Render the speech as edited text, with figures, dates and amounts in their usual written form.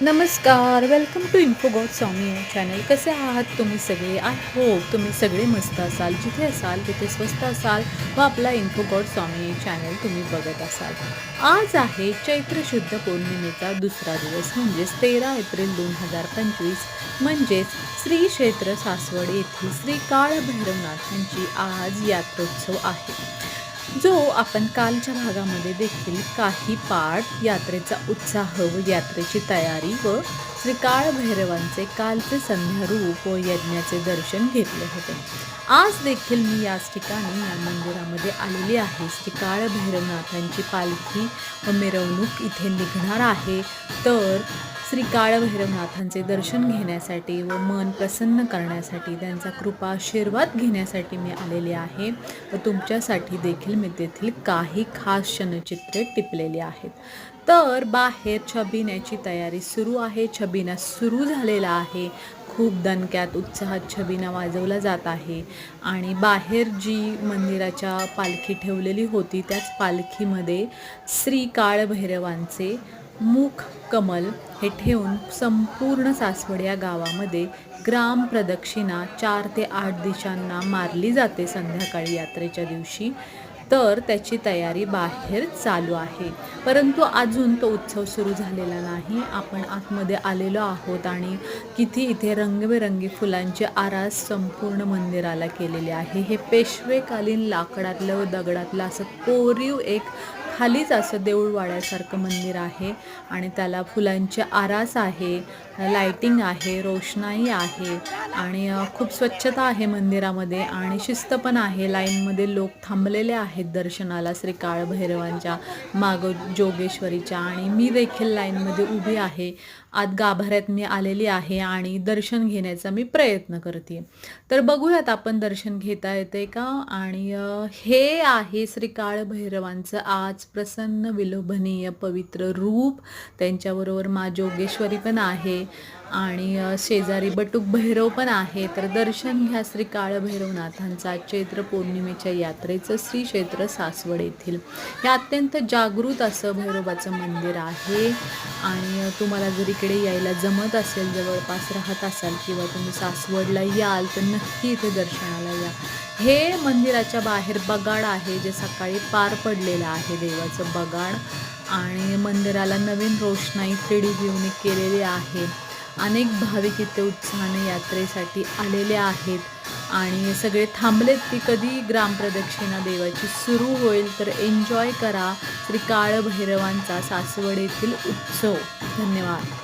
नमस्कार, welcome to info god Swami channel. कसे आहात तुम्ही सगळे? आय होप तुम्ही सगळे मस्त असाल. जिथे असाल तिथे स्वस्त असाल व आपला इन्फो गॉड स्वामी चॅनल तुम्ही बघत असाल. आज आहे चैत्र शुद्ध पौर्णिमेचा दुसरा दिवस, म्हणजेच 13 एप्रिल 2025, म्हणजेच श्री क्षेत्र सासवड येथील श्री काळभैरवनाथांची आज यात्रोत्सव आहे, जो आपण कालच्या भागामध्ये देखील काही पाठ, यात्रेचा उत्साह व यात्रेची तयारी व श्री काळभैरवांचे कालचे संध्या रूप व यज्ञाचे दर्शन घेतले होते. आज देखील मी याच ठिकाणी या मंदिरामध्ये आलेली आहे. श्री काळभैरवनाथांची पालखी व मिरवणूक इथे निघणार आहे. तर श्री काळभैरवनाथांचे दर्शन घेण्यासाठी व मन प्रसन्न करण्यासाठी, त्यांचा कृपा आशीर्वाद घेण्यासाठी मी आलेले आहे व तुमच्यासाठी देखील मी तेथील काही खास क्षणचित्रे टिपलेली आहेत. तर बाहेर छबिन्याची तयारी सुरू आहे. छबिना सुरू झालेला आहे. खूप दणक्यात उत्साहात छबिना वाजवला जात आहे आणि बाहेर जी मंदिराच्या पालखी ठेवलेली होती त्याच पालखीमध्ये श्री काळभैरवांचे मुख कमल हे ठेवून संपूर्ण सासवड या गावामध्ये ग्राम प्रदक्षिणा 4 ते 8 दिशांना मारली जाते संध्याकाळी यात्रेच्या दिवशी. तर त्याची तयारी बाहेर चालू आहे, परंतु अजून तो उत्सव सुरू झालेला नाही. आपण आतमध्ये आलेलो आहोत आणि किती इथे रंगबेरंगी फुलांची आरास संपूर्ण मंदिराला केलेली आहे. हे पेशवेकालीन लाकडातलं व दगडातलं असं कोरीव एक खालीच असं देऊळवाड्यासारखं मंदिर आहे आणि त्याला फुलांची आरास आहे, लाइटिंग आहे, रोषणाई आहे आणि खूप स्वच्छता आहे मंदिरामध्ये आणि शिस्त पण आहे. लाईनमध्ये लोक थांबलेले आहेत दर्शनाला श्री काळभैरवांच्या मागं जोगेश्वरीच्या, आणि मी देखील लाईनमध्ये उभी आहे. आत गाभाऱ्यात मी आलेली आहे आणि दर्शन घेण्याचा मी प्रयत्न करते. तर बघूयात आपण दर्शन घेता येते का. आणि हे आहे श्री काळभैरवांचं आज प्रसन्न विलोभनीय पवित्र रूप. त्यांच्याबरोबर मा जोगेश्वरी पण आहे आणि शेजारी बटुक भैरव पण आहे. तर दर्शन घ्या श्री काळभैरवनाथांचा चैत्र पौर्णिमेच्या यात्रेचं श्री क्षेत्र सासवड येथील. हे अत्यंत जागृत असं भैरवाचं मंदिर आहे आणि तुम्हाला जर इकडे यायला जमत असेल, जवळपास राहत असाल किंवा तुम्ही सासवडला याल तर नक्की इथे दर्शनाला या. हे मंदिराच्या बाहेर बगाड आहे, जे सकाळी पार पडलेलं आहे, देवाचं बगाड. आणि मंदिराला नवीन रोषणाई 3D व्ह्यूने केलेली आहे. अनेक भाविक इथे उत्साहाने यात्रेसाठी आलेले आहेत आणि सगळे थांबलेत की कधी ग्रामप्रदक्षिणा देवाची सुरू होईल. तर एन्जॉय करा श्री काळभैरवांचा सासवड येथील उत्सव. धन्यवाद.